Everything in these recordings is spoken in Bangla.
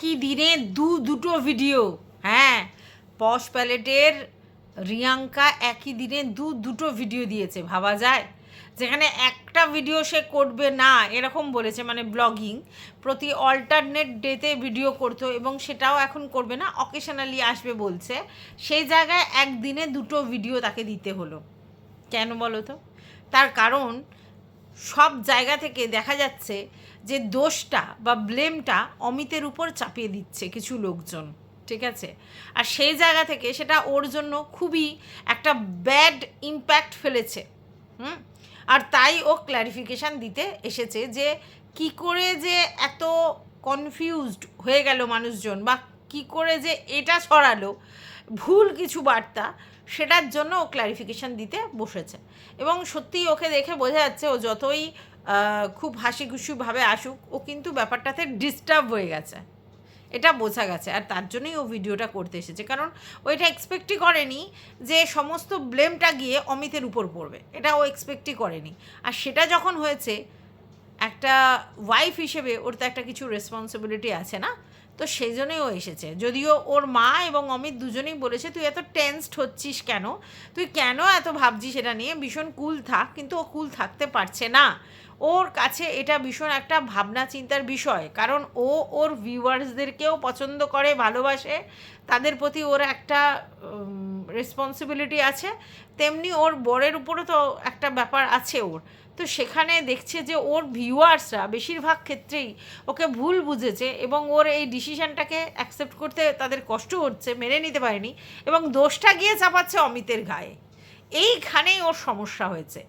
একই দিনে দুটো ভিডিও। হ্যাঁ, পশ প্যালেটের রিয়াঙ্কা একই দিনে দুটো ভিডিও দিয়েছে, ভাবা যায়? যেখানে একটা ভিডিও সে করবে না এরকম বলেছে, মানে ব্লগিং প্রতি অল্টারনেট ডেতে ভিডিও করতো এবং সেটাও এখন করবে না, অকেশনালি আসবে বলছে। সেই জায়গায় একদিনে দুটো ভিডিও তাকে দিতে হলো। কেন বলো তো? তার কারণ সব জায়গা থেকে দেখা যাচ্ছে যে দোষটা বা ব্লেমটা অমিতের উপর চাপিয়ে দিচ্ছে কিছু লোকজন, ঠিক আছে? আর সেই জায়গা থেকে সেটা ওর জন্য খুবই একটা ব্যাড ইম্প্যাক্ট ফেলেছে। আর তাই ও ক্ল্যারিফিকেশান দিতে এসেছে যে কি করে যে এত কনফিউজড হয়ে গেল মানুষজন, বা কি করে যে এটা ছড়ালো ভুল কিছু বার্তা, সেটার জন্য ও ক্ল্যারিফিকেশান দিতে বসেছে। এবং সত্যিই ওকে দেখে বোঝা যাচ্ছে ও যতই খুব হাসি খুশিভাবে আসুক, ও কিন্তু ব্যাপারটাতে ডিস্টার্ব হয়ে গেছে, এটা বোঝা গেছে। আর তার জন্যই ও ভিডিওটা করতে এসেছে, কারণ ও এটা এক্সপেক্টই করেনি যে সমস্ত ব্লেমটা গিয়ে অমিতের উপর পড়বে, এটা ও এক্সপেক্টই করেনি। আর সেটা যখন হয়েছে, একটা ওয়াইফ হিসেবে ওর তো একটা কিছু রেসপন্সিবিলিটি আছে না, তো সেই জন্যই ও এসেছে। যদিও ওর মা এবং অমিত দুজনেই বলেছে তুই এত টেন্সড হচ্ছিস কেন, তুই কেন এত ভাবছিস এটা নিয়ে, ভীষণ কুল থাক, কিন্তু ও কুল থাকতে পারছে না। ওর কাছে এটা ভীষণ একটা ভাবনা চিন্তার বিষয়, কারণ ও ওর ভিউয়ার্সদেরকেও পছন্দ করে, ভালোবাসে, তাদের প্রতি ওর একটা রেসপন্সিবিলিটি আছে, তেমনি ওর বরের উপরও তো একটা ব্যাপার আছে ওর। তো সেখানে দেখছে যে ওর ভিউয়ার্সরা বেশিরভাগ ক্ষেত্রেই ওকে ভুল বুঝেছে এবং ওর এই ডিসিশানটাকে অ্যাকসেপ্ট করতে তাদের কষ্ট হচ্ছে, মেনে নিতে পারেনি, এবং দোষটা গিয়ে চাপাচ্ছে অমিতের গায়ে। এইখানেই ওর সমস্যা হয়েছে।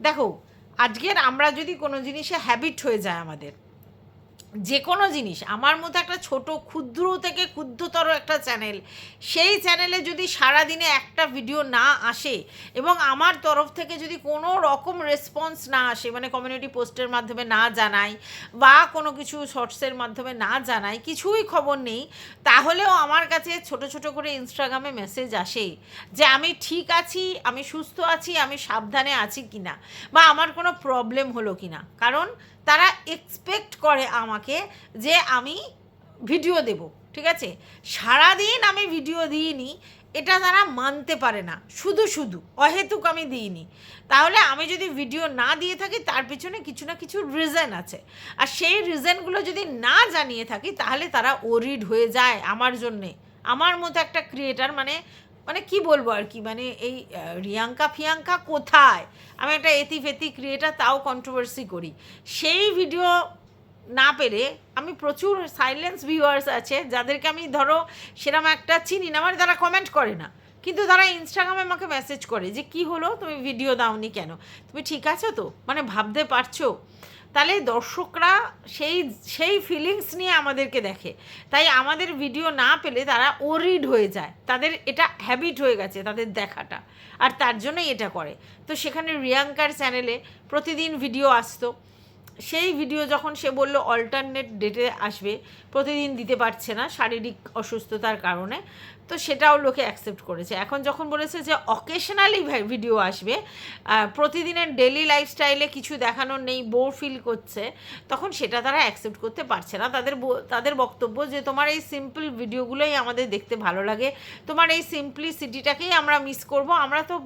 দেখো, আজকের আমরা যদি কোনো জিনিসে হ্যাবিট হয়ে যায় আমাদের, যে কোনো জিনিস, আমার মতো একটা ছোট ক্ষুদ্র থেকে ক্ষুদ্রতর একটা চ্যানেল, সেই চ্যানেলে যদি সারাদিনে একটা ভিডিও না আসে এবং আমার তরফ থেকে যদি কোনো রকম রেসপন্স না আসে, মানে কমিউনিটি পোস্টের মাধ্যমে না জানাই বা কোনো কিছু শর্টসের মাধ্যমে না জানাই, কিছুই খবর নেই, তাহলেও আমার কাছে ছোট ছোট করে ইনস্টাগ্রামে মেসেজ আসে যে আমি ঠিক আছি, আমি সুস্থ আছি, আমি সাবধানে আছি কিনা, বা আমার কোনো প্রবলেম হলো কিনা। কারণ তারা এক্সপেক্ট করে আমাকে যে আমি ভিডিও দেব, ঠিক আছে? সারাদিন আমি ভিডিও দিইনি, এটা তারা মানতে পারে না, শুধু শুধু অহেতুক আমি দিইনি। তাহলে আমি যদি ভিডিও না দিয়ে থাকি তার পিছনে কিছু না কিছু রিজন আছে, আর সেই রিজনগুলো যদি না জানিয়ে থাকি তাহলে তারা ওরিড হয়ে যায় আমার জন্যে। আমার মতো একটা ক্রিয়েটার, মানে মানে কি বলবো আর কি, মানে এই রিয়াঙ্কা ফিয়াঙ্কা কোথায়, আমি একটা এতি ফেতি ক্রিয়েটার, তাও কন্ট্রোভার্সি করি, সেই ভিডিও না পেরে আমি প্রচুর সাইলেন্স ভিউয়ার্স আছে যাদেরকে আমি ধরো সেরকম একটা চিনি না, মানে তারা কমেন্ট করে না, কিন্তু তারা ইনস্টাগ্রামে আমাকে মেসেজ করে যে কি হলো, তুমি ভিডিও দাওনি কেন, তুমি ঠিক আছো তো, মানে ভাবতে পারছো? তাহলে দর্শকরা সেই সেই ফিলিংস নিয়ে আমাদেরকে দেখে, তাই আমাদের ভিডিও না পেলে তারা ওরিড হয়ে যায়, তাদের এটা হ্যাবিট হয়ে গেছে তাদের দেখাটা, আর তার জন্যই এটা করে। তো সেখানে রিয়াঙ্কার চ্যানেলে প্রতিদিন ভিডিও আসতো, সেই ভিডিও যখন সে বলল অল্টারনেট ডেটে আসবে, প্রতিদিন দিতে পারছে না শারীরিক অসুস্থতার কারণে, তো সেটাও লোকে অ্যাকসেপ্ট করেছে। এখন যখন বলেছে যে অকেশনালি ভিডিও আসবে, প্রতিদিনের ডেলি লাইফস্টাইলে কিছু দেখানোর নেই, বোর ফিল করছে, তখন সেটা তারা অ্যাকসেপ্ট করতে পারছে না। তাদের বক্তব্য যে তোমার এই সিম্পল ভিডিওগুলোই আমাদের দেখতে ভালো লাগে, তোমার এই সিম্পলিসিটিটাকেই আমরা মিস করব, আমরা তো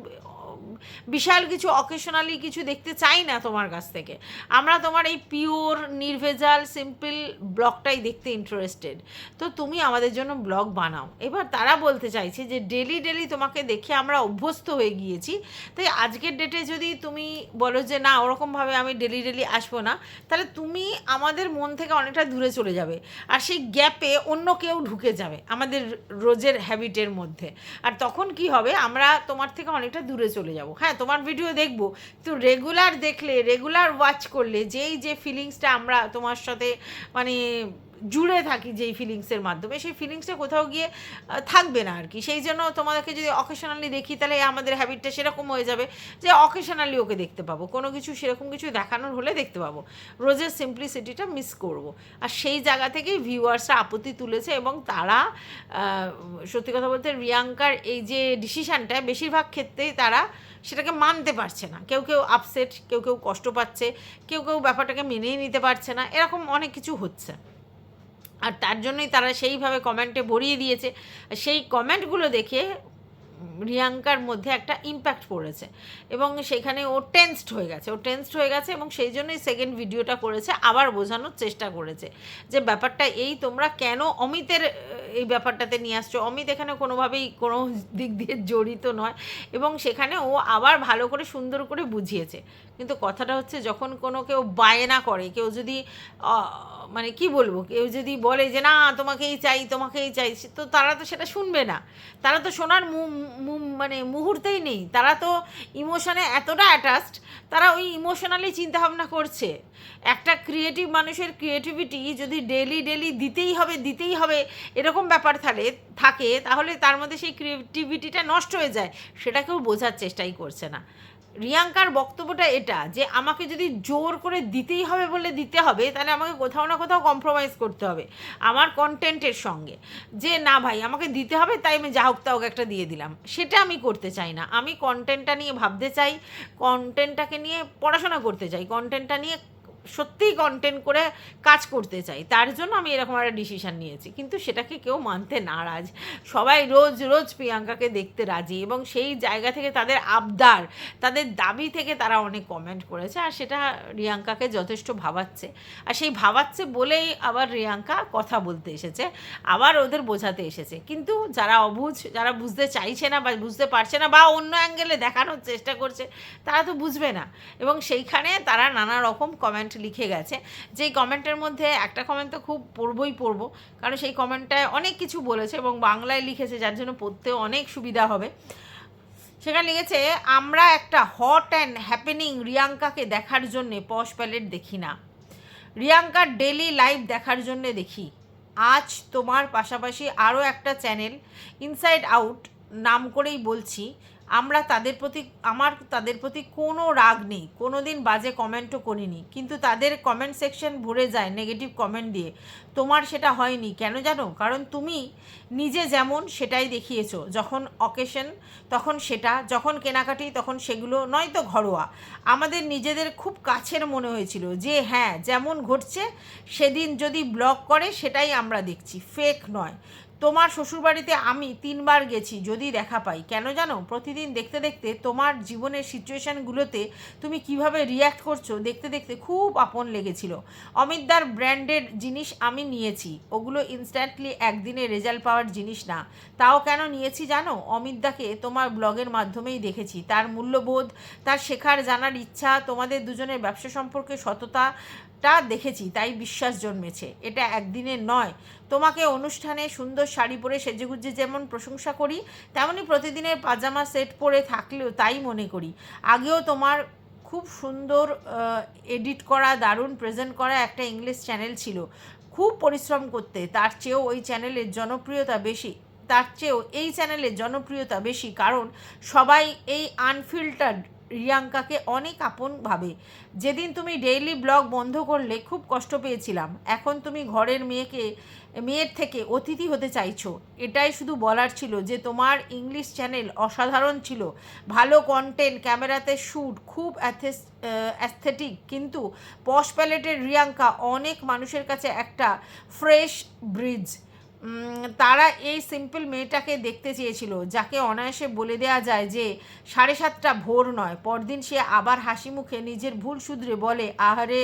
বিশাল কিছু অকেশনালি কিছু দেখতে চাই না তোমার কাছ থেকে, আমরা তোমার এই পিওর নির্ভেজাল সিম্পল ব্লগটাই দেখতে ইন্টারেস্টেড, তো তুমি আমাদের জন্য ব্লগ বানাও। এবার তারা বলতে চাইছে যে ডেলি ডেলি তোমাকে দেখে আমরা অভ্যস্ত হয়ে গিয়েছি, তাই আজকের ডেটে যদি তুমি বলো যে না ওরকমভাবে আমি ডেলি ডেলি আসবো না, তাহলে তুমি আমাদের মন থেকে অনেকটা দূরে চলে যাবে, আর সেই গ্যাপে অন্য কেউ ঢুকে যাবে আমাদের রোজের হ্যাবিটের মধ্যে, আর তখন কি হবে, আমরা তোমার থেকে অনেকটা দূরে চলে যাব। হ্যাঁ, তোমার ভিডিও দেখবো, তো রেগুলার দেখলে, রেগুলার ওয়াচ করলে যে ফিলিংসটা আমরা তোমার সাথে মানে জুড়ে থাকি, যেই ফিলিংসের মাধ্যমে, সেই ফিলিংসটা কোথাও গিয়ে থাকবে না আর কি। সেই জন্য তোমাদেরকে যদি অকেশনালি দেখি, তাহলে আমাদের হ্যাবিটটা সেরকম হয়ে যাবে যে অকেশনালি ওকে দেখতে পাবো, কোনো কিছু সেরকম কিছু দেখানোর হলে দেখতে পাবো, রোজের সিম্পলিসিটিটা মিস করব। আর সেই জায়গা থেকেই ভিউয়ার্সরা আপত্তি তুলেছে, এবং তারা সত্যি কথা বলতে রিয়াঙ্কার এই যে ডিসিশানটা, বেশিরভাগ ক্ষেত্রেই তারা সেটাকে মানতে পারছে না, কেউ কেউ আপসেট, কেউ কেউ কষ্ট পাচ্ছে, কেউ কেউ ব্যাপারটাকে মেনেই নিতে পারছে না, এরকম অনেক কিছু হচ্ছে। আর তার জন্যই তারা সেইভাবে কমেন্টে ভরিয়ে দিয়েছে। সেই কমেন্টগুলো দেখে রিয়াঙ্কার মধ্যে একটা ইম্প্যাক্ট পড়েছে এবং সেখানে ও টেন্সড হয়ে গেছে এবং সেই জন্যই সেকেন্ড ভিডিওটা করেছে, আবার বোঝানোর চেষ্টা করেছে যে ব্যাপারটা এই, তোমরা কেন অমিতের এই ব্যাপারটাতে নিয়ে আসছো। অমিত এখানে কোনোভাবেই কোনো দিক দিয়ে জড়িত নয় এবং সেখানে ও আবার ভালো করে সুন্দর করে বুঝিয়েছে। কিন্তু কথাটা হচ্ছে, যখন কোনো কেউ বায়না করে, কেউ যদি মানে কি বলবো, কেউ যদি বলে যে না তোমাকেই চাই, তো তারা তো সেটা শুনবে না, তারা তো শোনার মানে মুহূর্তেই নেই, তারা তো ইমোশনে এতটা অ্যাটাচড, তারা ওই ইমোশনালি চিন্তাভাবনা করছে। একটা ক্রিয়েটিভ মানুষের ক্রিয়েটিভিটি যদি ডেলি দিতেই হবে এরকম ব্যাপার থাকে, তাহলে তার মধ্যে সেই ক্রিয়েটিভিটিটা নষ্ট হয়ে যায়, সেটা কেউ বোঝার চেষ্টাই করছে না। রিয়াঙ্কার বক্তব্যটা এটা যে আমাকে যদি জোর করে দিতেই হবে বলে দিতে হবে, তাহলে আমাকে কোথাও না কোথাও কম্প্রোমাইজ করতে হবে আমার কন্টেন্টের সঙ্গে, যে না ভাই আমাকে দিতে হবে, তাই আমি যা হোক তা হোক একটা দিয়ে দিলাম। সেটা আমি করতে চাই না। আমি কন্টেন্টটা নিয়ে ভাবতে চাই, কন্টেন্টটাকে নিয়ে পড়াশোনা করতে চাই, কন্টেন্টটা নিয়ে সত্যিই কন্টেন্ট করে কাজ করতে চাই, তার জন্য আমি এরকম একটা ডিসিশান নিয়েছি। কিন্তু সেটাকে কেউ মানতে নারাজ, সবাই রোজ প্রিয়াঙ্কাকে দেখতে রাজি এবং সেই জায়গা থেকে তাদের আবদার, তাদের দাবি থেকে তারা অনেক কমেন্ট করেছে, আর সেটা রিয়াঙ্কাকে যথেষ্ট ভাবাচ্ছে। আর সেই ভাবাচ্ছে বলেই আবার রিয়াঙ্কা কথা বলতে এসেছে, আবার ওদের বোঝাতে এসেছে। কিন্তু যারা অবুঝ, যারা বুঝতে চাইছে না বা বুঝতে পারছে না বা অন্য অ্যাঙ্গেলে দেখানোর চেষ্টা করছে, তারা তো বুঝবে না এবং সেইখানে তারা নানা রকম কমেন্ট লিখে গেছে। যেই কমেন্টের মধ্যে একটা কমেন্ট তো খুব পড়বো, কারণ সেই কমেন্টটায় অনেক কিছু বলেছে এবং বাংলায় লিখেছে, যার জন্য পড়তেও অনেক সুবিধা হবে। সেখানে লিখেছে, আমরা একটা হট অ্যান্ড হ্যাপেনিং রিয়াঙ্কাকে দেখার জন্যে পশ প্যালেট দেখি না, রিয়াঙ্কার ডেলি লাইভ দেখার জন্যে দেখি। আজ তোমার পাশাপাশি আরও একটা চ্যানেল ইনসাইড আউট নাম করেই বলছি, আমার তাদের প্রতি কোনো রাগ নেই, কোনো দিন বাজে কমেন্টও করিনি, কিন্তু তাদের কমেন্ট সেকশন ভরে যায় নেগেটিভ কমেন্ট দিয়ে। তোমার সেটা হয়নি কেন জানো? কারণ তুমি নিজে যেমন সেটাই দেখিয়েছো, যখন অকেশন তখন সেটা, যখন কেনাকাটি তখন সেগুলো, নয়তো ঘরোয়া। আমাদের নিজেদের খুব কাছের মনে হয়েছিল যে হ্যাঁ যেমন ঘটছে সেদিন যদি ব্লগ করে সেটাই আমরা দেখছি, ফেক নয়। তোমার শ্বশুরবাড়িতে আমি 3 বার গেছি, যদি দেখা পাই। কেন জানো? প্রতিদিন দেখতে দেখতে তোমার জীবনের সিচুয়েশানগুলোতে তুমি কিভাবে রিয়্যাক্ট করছো দেখতে দেখতে খুব আপন লেগেছিল। অমিতদার ব্র্যান্ডেড জিনিস আমি নিয়েছি, ওগুলো ইনস্ট্যান্টলি একদিনে রেজাল্ট পাওয়ার জিনিস না। তাও কেন নিয়েছি জানো? অমিতদাকে তোমার ব্লগের মাধ্যমেই দেখেছি, তার মূল্যবোধ, তার শেখার জানার ইচ্ছা, তোমাদের দুজনের ব্যবসা সম্পর্কে সততাটা দেখেছি, তাই বিশ্বাস জন্মেছে। এটা একদিনের নয়। তোমাকে অনুষ্ঠানে সুন্দর শাড়ি পরে সেজেগুজে যেমন প্রশংসা করি, তেমনই প্রতিদিনের পাজামা সেট পরে থাকলেও তাই মনে করি। আগেও তোমার খুব সুন্দর এডিট করা, দারুণ প্রেজেন্ট করা একটা ইংলিশ চ্যানেল ছিল, খুব পরিশ্রম করতে। তার চেয়েও এই চ্যানেলের জনপ্রিয়তা বেশি, কারণ সবাই এই আনফিল্টার্ড রিয়াঙ্কাকে অনেক আপন ভাবে। যেদিন তুমি ডেইলি ব্লগ বন্ধ করলে খুব কষ্ট পেয়েছিলাম। এখন তুমি ঘরের মেয়ের থেকে অতিথি হতে চাইছো। এটাই শুধু বলার ছিল যে তোমার ইংলিশ চ্যানেল অসাধারণ ছিল, ভালো কন্টেন্ট, ক্যামেরাতে শ্যুট, খুব অ্যাস্থেটিক। কিন্তু পশ প্যালেটের রিয়াঙ্কা অনেক মানুষের কাছে একটা ফ্রেশ ব্রিজ। তারা এই সিম্পল মেয়েটাকে দেখতে চেয়েছিল, যাকে অনায়াসে বলে দেওয়া যায় যে 7:30 ভোর নয়। পরদিন সে আবার হাসি মুখে নিজের ভুল শুধরে বলে, আহারে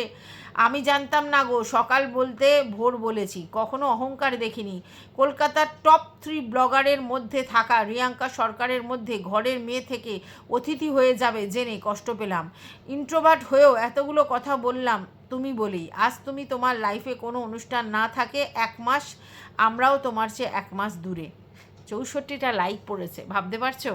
আমি জানতাম না গো, সকাল বলতে ভোর বলেছি, কখনো অহংকার দেখিনি। কলকাতার টপ 3 ব্লগারের মধ্যে থাকা রিয়াঙ্কা সরকারের মধ্যে ঘরের মেয়ে থেকে অতিথি হয়ে যাবে জেনে কষ্ট পেলাম। ইন্ট্রোভার্ট হয়েও এতগুলো কথা বললাম তুমি বলেই। আজ তুমি তোমার লাইফে কোনো অনুষ্ঠান না থাকে 1 মাস, আমরাও তোমার চেয়ে 1 মাস দূরে। 64টা লাইক পড়েছে, ভাবতে পারছো?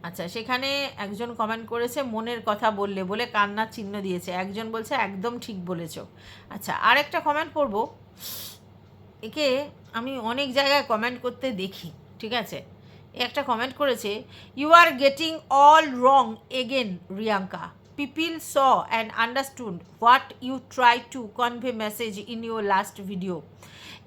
আচ্ছা, সেখানে একজন কমেন্ট করেছে মনের কথা বলে কান্নার চিহ্ন দিয়েছে। একজন বলছে একদম ঠিক বলেছো। আচ্ছা, আরেকটা কমেন্ট পড়বো। একে আমি অনেক জায়গায় কমেন্ট করতে দেখি, ঠিক আছে? একটা কমেন্ট করেছে, you are getting all wrong again Riyanka. people saw and understood what you tried to convey message in your last video.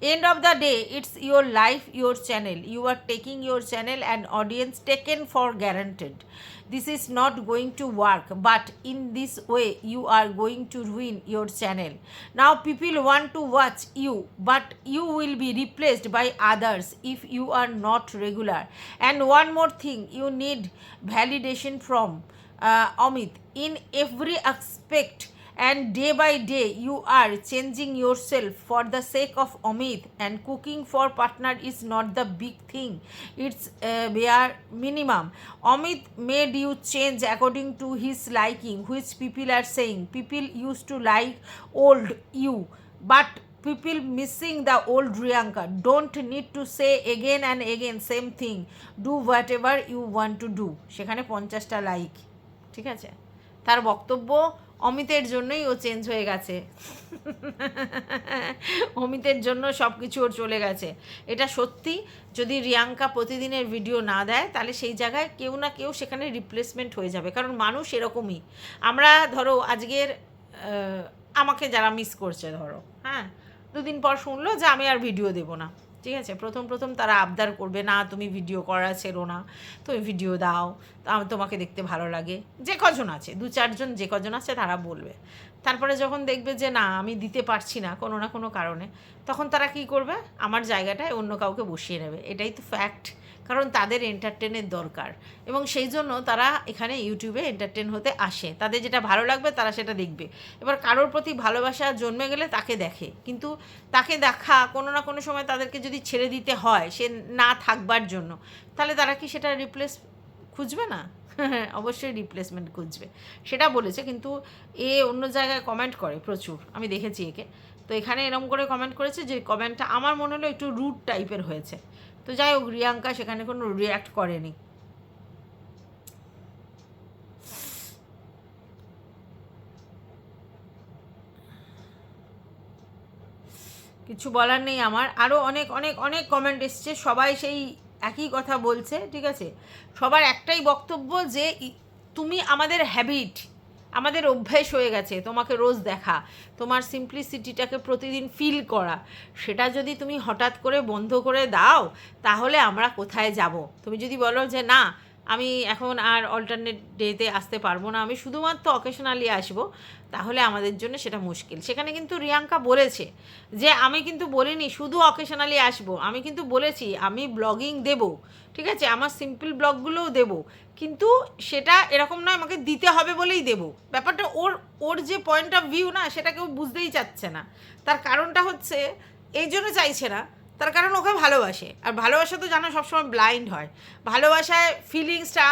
End of the day, it's your life, your channel. You are taking your channel and audience taken for granted. This is not going to work, but in this way you are going to ruin your channel. Now people want to watch you, but you will be replaced by others if you are not regular. And one more thing, you need validation from Amit in every aspect, and day by day you are changing yourself for the sake of Amit, and cooking for partner is not the big thing, it's bare minimum. Amit made you change according to his liking, which people are saying. People used to like old you, but people missing the old Riyanka. Don't need to say again and again same thing. Do whatever you want to do. সেখানে 50টা লাইক, ঠিক আছে। তার বক্তব্য অমিতের জন্যই ও চেঞ্জ হয়ে গেছে, অমিতের জন্য সব কিছু ওর চলে গেছে। এটা সত্যি, যদি রিয়াঙ্কা প্রতিদিনের ভিডিও না দেয় তাহলে সেই জায়গায় কেউ না কেউ সেখানে রিপ্লেসমেন্ট হয়ে যাবে, কারণ মানুষ এরকমই। আমরা ধরো আজকের আমাকে যারা মিস করছে, ধরো হ্যাঁ, দুদিন পর শুনলো যে আমি আর ভিডিও দেবো না, ঠিক আছে। প্রথম প্রথম তারা আবদার করবে, না তুমি ভিডিও করা ছেড়ো না, তুমি ভিডিও দাও, তোমাকে দেখতে ভালো লাগে, যে কজন আছে 2-4 জন যে কজন আছে তারা বলবে। তারপরে যখন দেখবে যে না আমি দিতে পারছি না কোনো না কোনো কারণে, তখন তারা কি করবে, আমার জায়গাটায় অন্য কাউকে বসিয়ে নেবে। এটাই তো ফ্যাক্ট, কারণ তাদের এন্টারটেনের দরকার, এবং সেই জন্য তারা এখানে ইউটিউবে এন্টারটেন হতে আসে। তাদের যেটা ভালো লাগবে তারা সেটা দেখবে। এবার কারোর প্রতি ভালোবাসা জন্মে গেলে তাকে দেখে, কিন্তু তাকে দেখা কোনো না কোনো সময় তাদেরকে যদি ছেড়ে দিতে হয় সে না থাকবার জন্য, তাহলে তারা কি সেটা রিপ্লেস খুঁজবে না? অবশ্যই রিপ্লেসমেন্ট খুঁজবে, সেটা বলেছে। কিন্তু এ অন্য জায়গায় কমেন্ট করে প্রচুর, আমি দেখেছি একে। তো এখানে এরম করে কমেন্ট করেছে যে কমেন্টটা আমার মনে হলো একটু রুড টাইপের হয়েছে। তো যাই হোক, রিয়াঙ্কা সেখানে কোনো রিয়্যাক্ট করেনি। কিছু বলার নেই আমার। আরও অনেক অনেক অনেক কমেন্ট এসছে, সবাই সেই একই কথা বলছে, ঠিক আছে। সবার একটাই বক্তব্য যে তুমি আমাদের হ্যাবিট, আমাদের অভ্যেস হয়ে গেছে তোমাকে রোজ দেখা, তোমার সিম্পলিসিটিটাকে প্রতিদিন ফিল করা, সেটা যদি তুমি হঠাৎ করে বন্ধ করে দাও তাহলে আমরা কোথায় যাব? তুমি যদি বলো যে না আমি এখন আর অল্টারনেট ডেতে আসতে পারবো না, আমি শুধুমাত্র অকেশনালি আসবো, তাহলে আমাদের জন্য সেটা মুশকিল। সেখানে কিন্তু রিয়াঙ্কা বলেছে যে আমি কিন্তু বলিনি শুধু অকেশনালি আসবো, আমি কিন্তু বলেছি আমি ব্লগিং দেবো, ঠিক আছে, আমার সিম্পল ব্লগগুলোও দেবো, কিন্তু সেটা এরকম নয় আমাকে দিতে হবে বলেই দেবো। ব্যাপারটা ওর যে পয়েন্ট অফ ভিউ না, সেটা কেউ বুঝতেই চাচ্ছে না। তার কারণটা হচ্ছে এই জন্য চাইছে না, তার কারণ ওকে ভালোবাসে, আর ভালোবাসা তো জানো সবসময় ব্লাইন্ড হয়। ভালোবাসায় ফিলিংসটা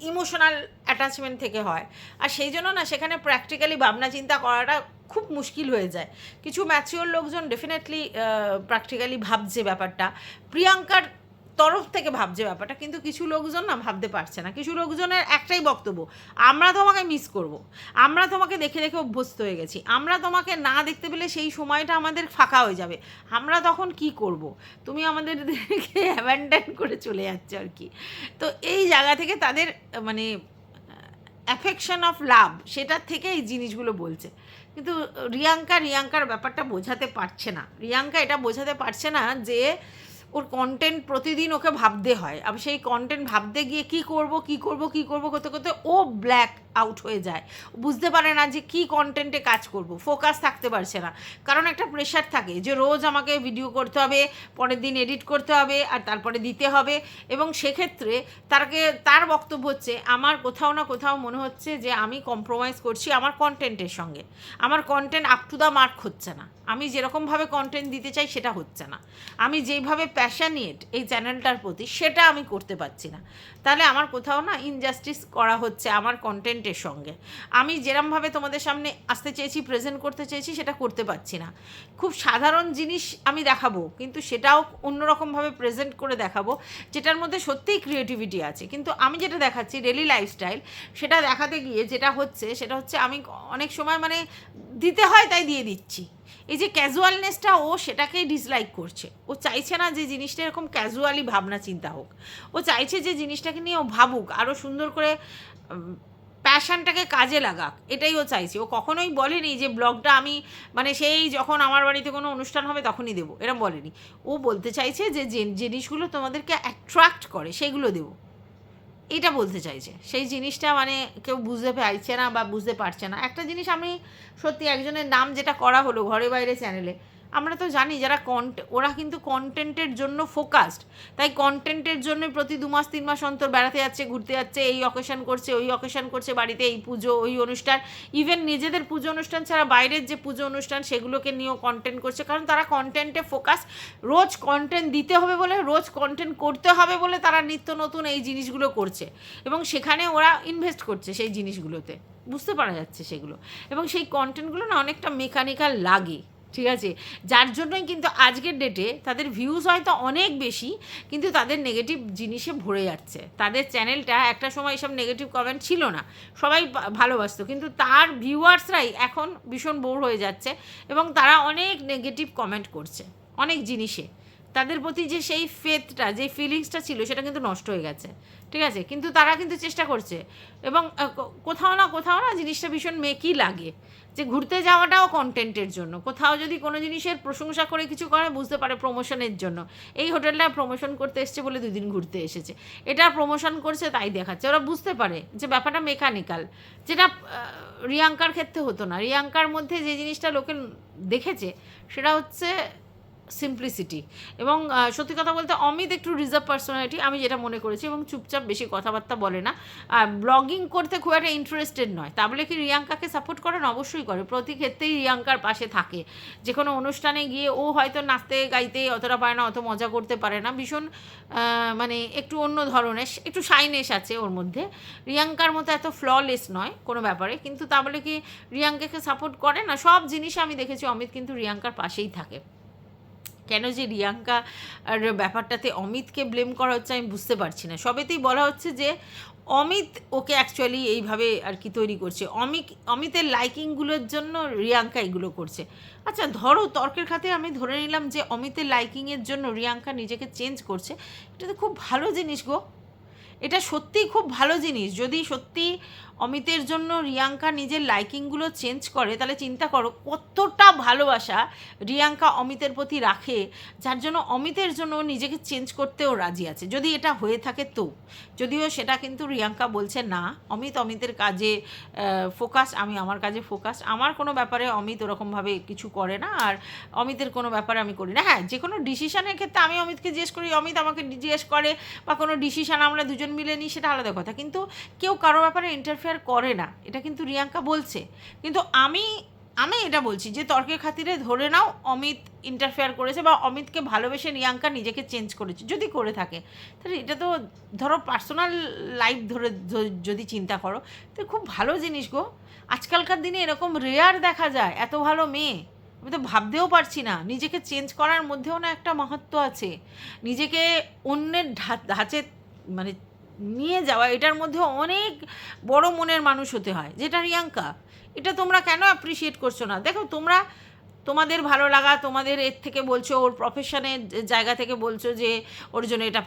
ইমোশনাল অ্যাটাচমেন্ট থেকে হয়, আর সেই জন্য না সেখানে প্র্যাকটিক্যালি ভাবনা চিন্তা করাটা খুব মুশকিল হয়ে যায়। কিছু ম্যাচিওর লোকজন ডেফিনেটলি প্র্যাকটিক্যালি ভাবছে ব্যাপারটা, প্রিয়াঙ্কার তরফ থেকে ভাবছে ব্যাপারটা, কিন্তু কিছু লোকজন না ভাবতে পারছে না। কিছু লোকজনের একটাই বক্তব্য, আমরা তোমাকে মিস করব, আমরা তোমাকে দেখে দেখে অভ্যস্ত হয়ে গেছি, আমরা তোমাকে না দেখতে পেলে সেই সময়টা আমাদের ফাঁকা হয়ে যাবে, আমরা তখন কি করব, তুমি আমাদেরকে অ্যাবান্ডন করে চলে যাচ্ছ আর কি। তো এই জায়গা থেকে তাদের মানে অ্যাফেকশন অফ লাভ, সেটার থেকে এই জিনিসগুলো বলছে। কিন্তু রিয়াঙ্কার ব্যাপারটা বোঝাতে পারছে না। রিয়াঙ্কা এটা বোঝাতে পারছে না যে ওর কন্টেন্ট প্রতিদিন ওকে ভাবতে হয়, আর সেই কন্টেন্ট ভাবতে গিয়ে কী করব করতে করতে ও ব্ল্যাক আউট হয়ে যায়। বুঝতে পারে না যে কী কন্টেন্টে কাজ করব, ফোকাস থাকতে পারছে না, কারণ একটা প্রেশার থাকে যে রোজ আমাকে ভিডিও করতে হবে, পরের দিন এডিট করতে হবে, আর তারপরে দিতে হবে। এবং সেক্ষেত্রে তার বক্তব্য হচ্ছে আমার কোথাও না কোথাও মনে হচ্ছে যে আমি কম্প্রোমাইজ করছি আমার কন্টেন্টের সঙ্গে, আমার content up to the mark হচ্ছে না, আমি যেরকমভাবে কন্টেন্ট দিতে চাই সেটা হচ্ছে না, আমি যেইভাবে প্যাশনেট এই চ্যানেলটার প্রতি সেটা আমি করতে পারছি না। তাহলে আমার কোথাও না ইনজাস্টিস করা হচ্ছে আমার কন্টেন্টের সঙ্গে। আমি যেরমভাবে তোমাদের সামনে আসতে চেয়েছি, প্রেজেন্ট করতে চেয়েছি, সেটা করতে পারছি না। খুব সাধারণ জিনিস আমি দেখাবো, কিন্তু সেটাও অন্যরকমভাবে প্রেজেন্ট করে দেখাবো, যেটার মধ্যে সত্যিই ক্রিয়েটিভিটি আছে। কিন্তু আমি যেটা দেখাচ্ছি ডেলি লাইফস্টাইল, সেটা দেখাতে গিয়ে যেটা হচ্ছে সেটা হচ্ছে আমি অনেক সময় মানে দিতে হয় তাই দিয়ে দিচ্ছি। এই যে ক্যাজুয়ালনেসটা, ও সেটাকেই ডিসলাইক করছে। ও চাইছে না যে জিনিসটা এরকম ক্যাজুয়ালি ভাবনা চিন্তা হোক, ও চাইছে যে জিনিসটাকে নিয়ে ও ভাবুক, আরও সুন্দর করে প্যাশনটাকে কাজে লাগাক, এটাই ও চাইছে। ও কখনোই বলেনি যে ব্লগটা আমি মানে সেই যখন আমার বাড়িতে কোনো অনুষ্ঠান হবে তখনই দেবো, এরম বলেনি। ও বলতে চাইছে যে যে জিনিসগুলো তোমাদেরকে অ্যাট্রাক্ট করে সেগুলো দেবো, এটা বলতে চাইছে। সেই জিনিসটা মানে কেউ বুঝতে পারছে না বা বুঝতে পারছে না। একটা জিনিস আমি সত্যি, একজনের নাম যেটা করা হলো ঘরে বাইরে চ্যানেলে, আমরা তো জানি যারা ওরা কিন্তু কন্টেন্টের জন্য ফোকাসড, তাই কন্টেন্টের জন্য প্রতি 2 মাস 3 মাস অন্তর বেড়াতে যাচ্ছে, ঘুরতে যাচ্ছে, এই অকেশন করছে, ওই অকেশন করছে, বাড়িতে এই পুজো ওই অনুষ্ঠান, ইভেন নিজেদের পুজো অনুষ্ঠান ছাড়া বাইরের যে পুজো অনুষ্ঠান সেগুলোকে নিয়েও কন্টেন্ট করছে, কারণ তারা কন্টেন্টে ফোকাস। রোজ কন্টেন্ট দিতে হবে বলে, রোজ কন্টেন্ট করতে হবে বলে তারা নিত্য নতুন এই জিনিসগুলো করছে, এবং সেখানে ওরা ইনভেস্ট করছে সেই জিনিসগুলোতে, বুঝতে পারা যাচ্ছে সেগুলো। এবং সেই কন্টেন্টগুলো না অনেকটা মেকানিক্যাল লাগে, ঠিক আছে, যার জন্যই কিন্তু আজকের ডেটে তাদের ভিউজ হয়তো অনেক বেশি, কিন্তু তাদের নেগেটিভ জিনিসে ভরে যাচ্ছে। তাদের চ্যানেলটা একটা সময় এসব নেগেটিভ কমেন্ট ছিল না, সবাই ভালোবাসতো, কিন্তু তার ভিউয়ার্সরাই এখন ভীষণ বোর হয়ে যাচ্ছে এবং তারা অনেক নেগেটিভ কমেন্ট করছে অনেক জিনিসে। তাদের প্রতি যে সেই ফেথটা, যে ফিলিংসটা ছিল সেটা কিন্তু নষ্ট হয়ে গেছে, ঠিক আছে। কিন্তু তারা কিন্তু চেষ্টা করছে, এবং কোথাও না জিনিসটা ভীষণ মেকি লাগে যে ঘুরতে যাওয়াটাও কন্টেন্টের জন্য। কোথাও যদি কোনো জিনিসের প্রশংসা করে কিছু করে, বুঝতে পারে প্রমোশনের জন্য, এই হোটেলটা প্রমোশন করতে এসছে বলে 2 দিন ঘুরতে এসেছে, এটা প্রমোশন করছে তাই দেখাচ্ছে। ওরা বুঝতে পারে যে ব্যাপারটা মেকানিক্যাল, যেটা রিয়াঙ্কার ক্ষেত্রে হতো না। রিয়াঙ্কার মধ্যে যে জিনিসটা লোকে দেখেছে সেটা হচ্ছে সিম্পলিসিটি। এবং সত্যি কথা বলতে অমিত একটু রিজার্ভ পার্সোনালিটি, আমি যেটা মনে করেছি, এবং চুপচাপ বেশি কথাবার্তা বলে না, ব্লগিং করতে খুব একটা ইন্টারেস্টেড নয়। তা বলে কি রিয়াঙ্কাকে সাপোর্ট করেন? অবশ্যই করে, প্রতি ক্ষেত্রেই রিয়াঙ্কার পাশে থাকে। যে কোনো অনুষ্ঠানে গিয়ে ও হয়তো নাচতে গাইতে অতটা পারে না, অত মজা করতে পারে না, ভীষণ মানে একটু অন্য ধরনের, একটু শাইনেস আছে ওর মধ্যে, রিয়াঙ্কার মতো এত ফ্ললেস নয় কোনো ব্যাপারে। কিন্তু তা বলে কি রিয়াঙ্কাকে সাপোর্ট করে না? সব জিনিসে আমি দেখেছি অমিত কিন্তু রিয়াঙ্কার পাশেই থাকে। কেন যে রিয়াঙ্কা আর ব্যাপারটাতে অমিতকে ব্লেম করা হচ্ছে আমি বুঝতে পারছি না। সবেতেই বলা হচ্ছে যে অমিত ওকে অ্যাকচুয়ালি এইভাবে আর কি তৈরি করছে, অমিতের লাইকিংগুলোর জন্য রিয়াঙ্কা এগুলো করছে। আচ্ছা ধরো তর্কের খাতে আমি ধরে নিলাম যে অমিতের লাইকিংয়ের জন্য রিয়াঙ্কা নিজেকে চেঞ্জ করছে, এটা তো খুব ভালো জিনিস গো, এটা সত্যিই খুব ভালো জিনিস। যদি সত্যি অমিতের জন্য রিয়াঙ্কা নিজের লাইকিংগুলো চেঞ্জ করে, তাহলে চিন্তা করো কতটা ভালোবাসা রিয়াঙ্কা অমিতের প্রতি রাখে, যার জন্য অমিতের জন্য নিজেকে চেঞ্জ করতেও রাজি আছে, যদি এটা হয়ে থাকে তো। যদিও সেটা কিন্তু রিয়াঙ্কা বলছে না, অমিতের কাজে ফোকাস, আমি আমার কাজে ফোকাস, আমার কোনো ব্যাপারে অমিত ওরকমভাবে কিছু করে না, আর অমিতের কোনো ব্যাপারে আমি করি না। হ্যাঁ, যে কোনো ডিসিশনের ক্ষেত্রে আমি অমিতকে জিজ্ঞেস করি, অমিত আমাকে জিজ্ঞেস করে, বা কোনো ডিসিশন আমরা দুজন মিলে নিই, সেটা আলাদা কথা, কিন্তু কেউ কারো ব্যাপারে ইন্টারফেয়ার করে না, এটা কিন্তু রিয়াঙ্কা বলছে। কিন্তু আমি এটা বলছি যে তর্কের খাতিরে ধরে নাও অমিত ইন্টারফেয়ার করেছে, বা অমিতকে ভালোবেসে রিয়াঙ্কা নিজেকে চেঞ্জ করেছে, যদি করে থাকে, তাহলে এটা তো ধরো পার্সোনাল লাইফ ধরে যদি চিন্তা করো, তো খুব ভালো জিনিস গো। আজকালকার দিনে এরকম রেয়ার দেখা যায়, এত ভালো মেয়ে আমি তো ভাবতেও পারছি না। নিজেকে চেঞ্জ করার মধ্যেও না একটা মাহাত্ম্য আছে, নিজেকে অন্যের ধাঁচে মানে নিয়ে যাওয়া, এটার মধ্যে অনেক বড় মনের মানুষ হতে হয়, যেটা রিয়াঙ্কা। এটা তোমরা কেন অ্যাপ্রিসিয়েট করছো না? দেখো তোমরা তোমাদের ভালো লাগা, তোমাদের এর থেকে বলছো, ওর প্রফেশনের জায়গা থেকে বলছো যে ওর জন্য এটা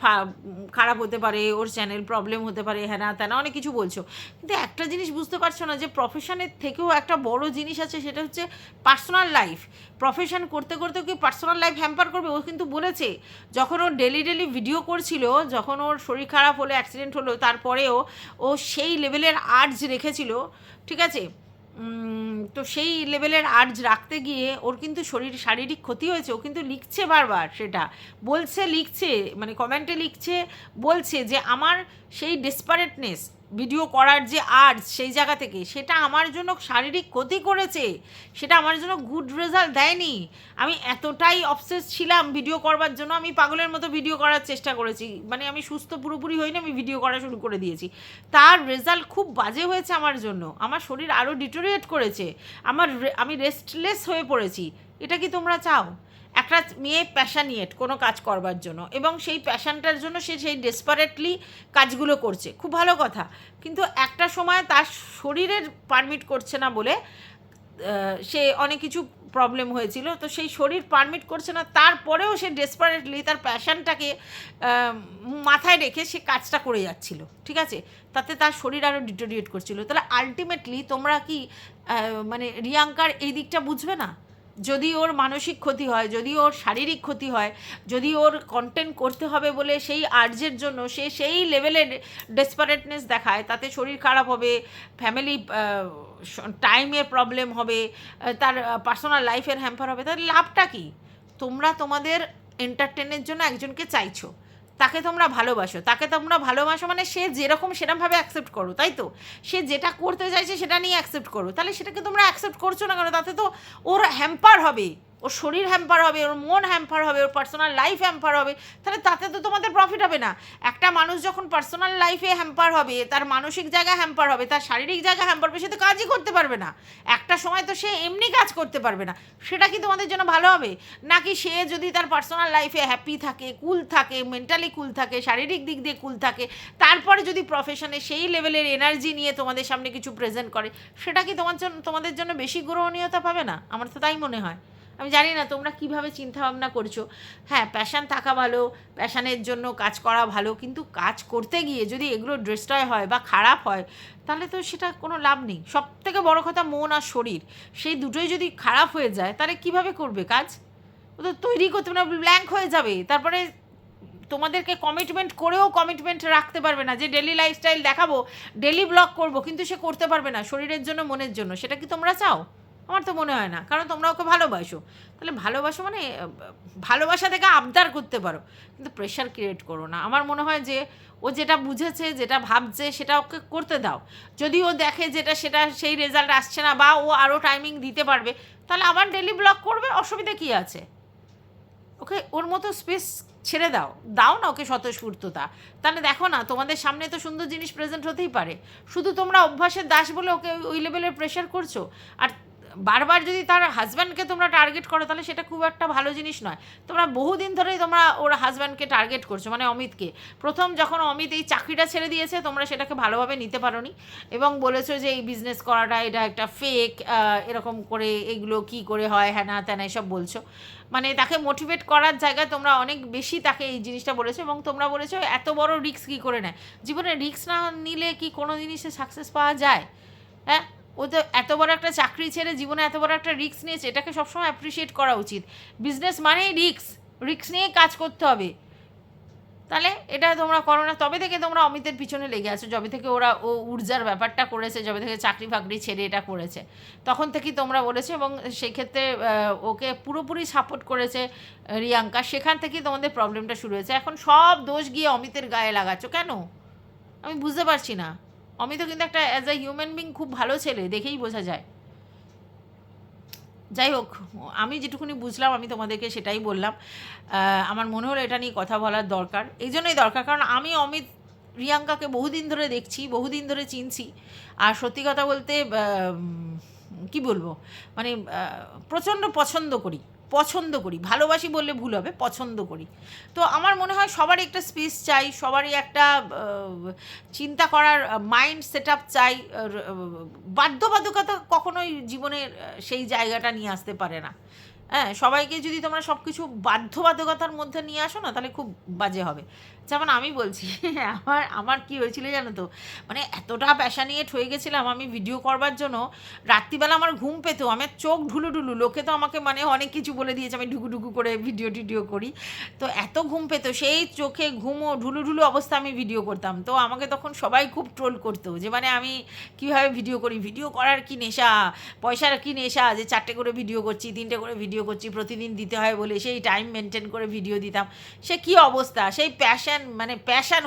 খারাপ হতে পারে, ওর চ্যানেল প্রবলেম হতে পারে, হ্যাঁ না তেনা অনেক কিছু বলছো, কিন্তু একটা জিনিস বুঝতে পারছো না যে প্রফেশনের থেকেও একটা বড় জিনিস আছে, সেটা হচ্ছে পার্সোনাল লাইফ। প্রফেশন করতে করতে কি পার্সোনাল লাইফ হ্যাম্পার করবে? ও কিন্তু বলেছে, যখন ও ডেলি ভিডিও করছিল, যখন ওর শরীর খারাপ হলো, অ্যাক্সিডেন্ট হলো, তারপরেও ও সেই লেভেলের আর্জ রেখেছিল, ঠিক আছে। তো সেই লেভেলের আর্জ রাখতে গিয়ে ওর কিন্তু শারীরিক ক্ষতি হয়েছে। ও কিন্তু লিখছে বারবার, সেটা বলছে, লিখছে, মানে কমেন্টে লিখছে, বলছে যে আমার সেই ডেসপারেটনেস ভিডিও করার যে আর্জ, সেই জায়গা থেকে সেটা আমার জন্য শারীরিক ক্ষতি করেছে, সেটা আমার জন্য গুড রেজাল্ট দেয়নি। আমি এতটাই অবসেস ছিলাম ভিডিও করবার জন্য, আমি পাগলের মতো ভিডিও করার চেষ্টা করেছি, মানে আমি সুস্থ পুরোপুরি হইনি, আমি ভিডিও করা শুরু করে দিয়েছি, তার রেজাল্ট খুব বাজে হয়েছে আমার জন্য, আমার শরীর আরও ডিটোরিয়েট করেছে, আমি রেস্টলেস হয়ে পড়েছি। এটা কি তোমরা চাও? একটা মেয়ে প্যাশানিয়েট কোনো কাজ করবার জন্য, এবং সেই প্যাশানটার জন্য সে সেই ডেসপারেটলি কাজগুলো করছে, খুব ভালো কথা, কিন্তু একটা সময় তার শরীরের পারমিট করছে না বলে সে অনেক কিছু প্রবলেম হয়েছিল, তো সেই শরীর পারমিট করছে না, তারপরেও সে ডেসপারেটলি তার প্যাশনটাকে মাথায় রেখে সে কাজটা করে যাচ্ছিল, ঠিক আছে, তাতে তার শরীর আরও ডিটোরিয়েট করছিল। তাহলে আলটিমেটলি তোমরা কি মানে রিয়াঙ্কার এই দিকটা বুঝবে না? যদি ওর মানসিক ক্ষতি হয়, যদি ওর শারীরিক ক্ষতি হয়, যদি ওর কন্টেন্ট করতে হবে বলে সেই আর্জের জন্য সে সেই লেভেলের ডেসপারেটনেস দেখায়, তাতে শরীর খারাপ হবে, ফ্যামিলি টাইমের প্রবলেম হবে, তার পার্সোনাল লাইফের হ্যাম্পার হবে, তাহলে লাভটা কি? তোমরা তোমাদের এন্টারটেনের জন্য একজনকে চাইছো, তাকে তোমরা ভালোবাসো মানে সে যেরকম সেরকমভাবে অ্যাকসেপ্ট করো, তাই তো? সে যেটা করতে চাইছে সেটা নিয়ে অ্যাকসেপ্ট করো, তাহলে সেটাকে তোমরা অ্যাকসেপ্ট করছো না কেন? তাতে তো ওর হ্যাম্পার হবে, ওর শরীর হ্যাম্পার হবে, ওর মন হ্যাম্পার হবে, ওর পার্সোনাল লাইফ হ্যাম্পার হবে, তাহলে তাতে তো তোমাদের প্রফিট হবে না। একটা মানুষ যখন পার্সোনাল লাইফে হ্যাম্পার হবে, তার মানসিক জায়গা হ্যাম্পার হবে, তার শারীরিক জায়গা হ্যাম্পার হবে, সে তো কাজই করতে পারবে না। একটা সময় তো সে এমনি কাজ করতে পারবে না। সেটা কি তোমাদের জন্য ভালো হবে? নাকি সে যদি তার পার্সোনাল লাইফে হ্যাপি থাকে, কুল থাকে, মেন্টালি কুল থাকে, শারীরিক দিক দিয়ে কুল থাকে, তারপরে যদি প্রফেশনে সেই লেভেলের এনার্জি নিয়ে তোমাদের সামনে কিছু প্রেজেন্ট করে, সেটা কি তোমাদের জন্য বেশি গ্রহণীয়তা পাবে না? আমার তো তাই মনে হয়। আমি জানি না তোমরা কীভাবে চিন্তাভাবনা করছো। হ্যাঁ, প্যাশান থাকা ভালো, প্যাশানের জন্য কাজ করা ভালো, কিন্তু কাজ করতে গিয়ে যদি এগুলো ডিস্ট্রয় হয় বা খারাপ হয়, তাহলে তো সেটা কোনো লাভ নেই। সব থেকে বড়ো কথা মন আর শরীর, সেই দুটোই যদি খারাপ হয়ে যায়, তাহলে কিভাবে করবে কাজ? ও তো তৈরি করতে না, ব্ল্যাঙ্ক হয়ে যাবে। তারপরে তোমাদেরকে কমিটমেন্ট করেও কমিটমেন্ট রাখতে পারবে না, যে ডেলি লাইফস্টাইল দেখাবো, ডেলি ব্লগ করবো, কিন্তু সে করতে পারবে না শরীরের জন্য, মনের জন্য। সেটা কি তোমরা চাও? আমার তো মনে হয় না, কারণ তোমরা ওকে ভালোবাসো। তাহলে ভালোবাসো মানে ভালোবাসা থেকে আবদার করতে পারো, কিন্তু প্রেশার ক্রিয়েট করো না। আমার মনে হয় যে ও যেটা বুঝেছে, যেটা ভাবছে, সেটা ওকে করতে দাও। যদি ও দেখে সেটা সেই রেজাল্ট আসছে না, বা ও আরও টাইমিং দিতে পারবে, তাহলে আবার ডেলি ব্লগ করবে, অসুবিধা কী আছে? ওকে ওর মতো স্পেস ছেড়ে দাও না ওকে স্বতঃস্ফূর্ততা। তাহলে দেখো না, তোমাদের সামনে তো সুন্দর জিনিস প্রেজেন্ট হতেই পারে। শুধু তোমরা অভ্যাসের দাস বলে ওকে ওই লেভেলের প্রেশার করছো। আর বারবার যদি তার হাজব্যান্ডকে তোমরা টার্গেট করো, তাহলে সেটা খুব একটা ভালো জিনিস নয়। তোমরা বহুদিন ধরেই তোমরা ওর হাজব্যান্ডকে টার্গেট করছো, মানে অমিতকে। প্রথম যখন অমিত এই চাকরিটা ছেড়ে দিয়েছে, তোমরা সেটাকে ভালোভাবে নিতে পারোনি এবং বলেছো যে এই বিজনেস করাটা এটা একটা ফেক, এরকম করে এগুলো কি করে হয়, হ্যানা ত্যানা এসব বলছো। মানে তাকে মোটিভেট করার জায়গায় তোমরা অনেক বেশি তাকে এই জিনিসটা বলেছো, এবং তোমরা বলেছো এত বড় রিস্ক কী করে নেয়। জীবনে রিস্ক না নিলে কি কোনো জিনিসে সাকসেস পাওয়া যায়? হ্যাঁ, ও তো এত বড় একটা চাকরি ছেড়ে জীবনে এত বড় একটা রিস্ক নিয়েছে, এটাকে সবসময় অ্যাপ্রিসিয়েট করা উচিত। বিজনেস মানেই রিস্ক নিয়েই কাজ করতে হবে। তাহলে এটা তোমরা করো না। তবে থেকে তোমরা অমিতের পিছনে লেগে আছো, যবে থেকে ও ঊর্জার ব্যাপারটা করেছে, যবে থেকে চাকরি ফাকরি ছেড়ে এটা করেছে, তখন থেকেই তোমরা বলেছো, এবং সেই ক্ষেত্রে ওকে পুরোপুরি সাপোর্ট করেছে রিয়াঙ্কা। সেখান থেকেই তোমাদের প্রবলেমটা শুরু হয়েছে। এখন সব দোষ গিয়ে অমিতের গায়ে লাগাচ্ছ কেন? আমি বুঝতে পারছি না। অমিতও কিন্তু একটা অ্যাজ আ হিউম্যান বিং খুব ভালো ছেলে, দেখেই বোঝা যায়। যাই হোক, আমি যেটুকুনি বুঝলাম আমি তোমাদেরকে সেটাই বললাম। আমার মনে হলো এটা নিয়ে কথা বলার দরকার, এই জন্যই দরকার, কারণ আমি অমিত রিয়াঙ্কাকে বহুদিন ধরে দেখছি, বহুদিন ধরে চিনছি। আর সত্যি কথা বলতে কি বলবো, মানে প্রচণ্ড পছন্দ করি, ভালোবাসি বললে ভুল হবে, পছন্দ করি। তো আমার মনে হয় সবারই একটা স্পেস চাই, সবারই একটা চিন্তা করার মাইন্ড সেট আপ চাই। বাধ্যবাধকতা কখনোই জীবনের সেই জায়গাটা নিয়ে আসতে পারে না। হ্যাঁ, সবাইকে যদি তোমরা সব কিছু বাধ্যবাধকতার মধ্যে নিয়ে আসো না, তাহলে খুব বাজে হবে। যেমন আমি বলছি, আমার কী হয়েছিল জানো তো, মানে এতটা প্যাশানেট হয়ে গেছিলাম আমি ভিডিও করবার জন্য। রাত্রিবেলা আমার ঘুম পেতো, আমার চোখ ঢুলুঢুলু, লোকে তো আমাকে মানে অনেক কিছু বলে দিয়েছে আমি ঢুকু করে ভিডিও করি। তো এত ঘুম পেতো, সেই চোখে ঘুমো ঢুলুঢুলু অবস্থা আমি ভিডিও করতাম। তো আমাকে তখন সবাই খুব ট্রোল করতো, যে মানে আমি কীভাবে ভিডিও করি, ভিডিও করার কি নেশা, পয়সার কি নেশা, যে 4টে করে ভিডিও করছি, 3টে করে ভিডিও করছি, প্রতিদিন দিতে হয় বলে সেই টাইম মেনটেন করে ভিডিও দিতাম। সে কী অবস্থা, সেই প্যাশান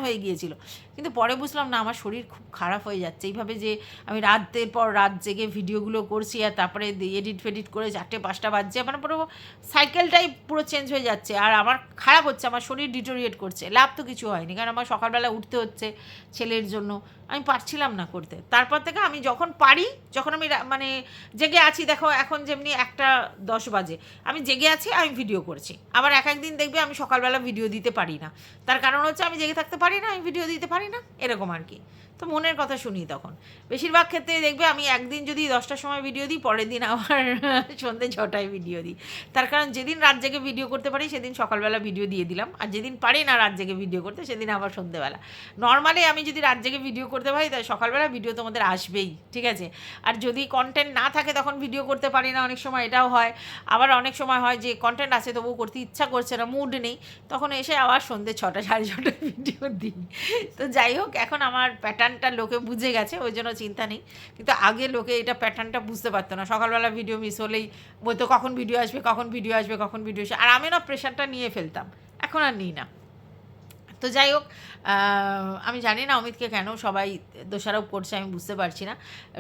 হয়ে গিয়েছিল। কিন্তু পরে বুঝলাম না, আমার শরীর খুব খারাপ হয়ে যাচ্ছে এইভাবে, যে আমি রাতের পর রাত জেগে ভিডিওগুলো করছি, আর তারপরে এডিট ফেডিট করে 4টে-5টা বাজছে, মানে পুরো সাইকেলটাই পুরো চেঞ্জ হয়ে যাচ্ছে। আর আমার খারাপ হচ্ছে, আমার শরীর ডিটোরিয়েট করছে। লাভ তো কিছু হয়নি, কারণ আমার সকালবেলা উঠতে হচ্ছে ছেলের জন্য, আমি পারছিলাম না করতে। তারপর থেকে আমি যখন পারি, যখন আমি মানে জেগে আছি, দেখো এখন যেমনি 1:10 বাজে, আমি জেগে আছি, আমি ভিডিও করছি। আবার এক একদিন দেখবে আমি সকালবেলা ভিডিও দিতে পারি না, তার কারণ হচ্ছে আমি জেগে থাকতে পারি না, আমি ভিডিও দিতে পারি না, এরকম আর কি। তো মনের কথা শুনি তখন। বেশিরভাগ ক্ষেত্রেই দেখবে আমি একদিন যদি 10টার সময় ভিডিও দিই, পরের দিন আবার সন্ধ্যে 6টায় ভিডিও দিই। তার কারণ যেদিন রাত জেগে ভিডিও করতে পারি সেদিন সকালবেলা ভিডিও দিয়ে দিলাম, আর যেদিন পারি না রাত জেগে ভিডিও করতে সেদিন আবার সন্ধ্যেবেলা। নর্মালি আমি যদি রাত জেগে ভিডিও করতে পারি তাই সকালবেলা ভিডিও তোমাদের আসবেই, ঠিক আছে। আর যদি কন্টেন্ট না থাকে তখন ভিডিও করতে পারি না, অনেক সময় এটাও হয়। আবার অনেক সময় হয় যে কন্টেন্ট আছে তবুও করতে ইচ্ছা করছে না, মুড নেই, তখন এসে আবার সন্ধ্যে 6টা 6:30টায় ভিডিও দিই। তো যাই হোক, এখন আমার প্যাটার্নটা লোকে বুঝে গেছে, ওই জন্য চিন্তা নেই। কিন্তু আগে লোকে এটা প্যাটার্নটা বুঝতে পারতো না, সকালবেলা ভিডিও মিস হলেই বলতো কখন ভিডিও আসবে, কখন ভিডিও আসবে, কখন ভিডিও আসবে। আর আমি না প্রেশারটা নিয়ে ফেলতাম, এখন আর নিই না। তো যাই হোক, আমি জানি না অমিতকে কেন সবাই দোষারোপ করছে, আমি বুঝতে পারছি না।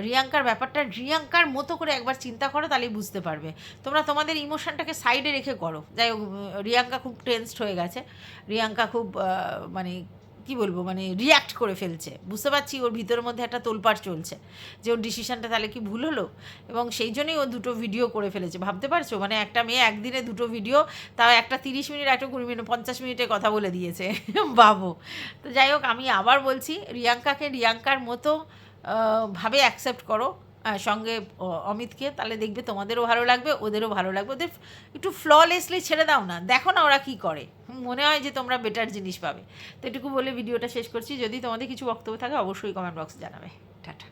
রিয়াঙ্কার ব্যাপারটা রিয়াঙ্কার মতো করে একবার চিন্তা করো, তাহলেই বুঝতে পারবে। তোমরা তোমাদের ইমোশনটাকে সাইডে রেখে করো। যাই হোক, রিয়াঙ্কা খুব টেন্সড হয়ে গেছে, রিয়াঙ্কা খুব মানে কী বলবো, মানে রিয়্যাক্ট করে ফেলছে। বুঝতে পারছি ওর ভিতরের মধ্যে একটা তোলপাড় চলছে যে ওর ডিসিশানটা তাহলে কি ভুল হলো, এবং সেই জন্যই ও 2টো ভিডিও করে ফেলেছে। ভাবতে পারছো, মানে একটা মেয়ে একদিনে 2টো ভিডিও, তাও একটা 30 মিনিট, একটা 20 মিনিট, 50 মিনিটের কথা বলে দিয়েছে ভাবো। তো যাই হোক, আমি আবার বলছি, রিয়াঙ্কাকে রিয়াঙ্কার মতো ভাবে অ্যাকসেপ্ট করো, সঙ্গে অমিতকে, তাহলে দেখবে তোমাদেরও ভালো লাগবে, ওদেরও ভালো লাগবে। ওদের একটু ফ্ললেসলি ছেড়ে দাও না, দেখো না ওরা কী করে, মনে হয় যে তোমরা বেটার জিনিস পাবে। তো এটুকু বলে ভিডিওটা শেষ করছি। যদি তোমাদের কিছু বক্তব্য থাকে অবশ্যই কমেন্ট বক্সে জানাবে। টাটা।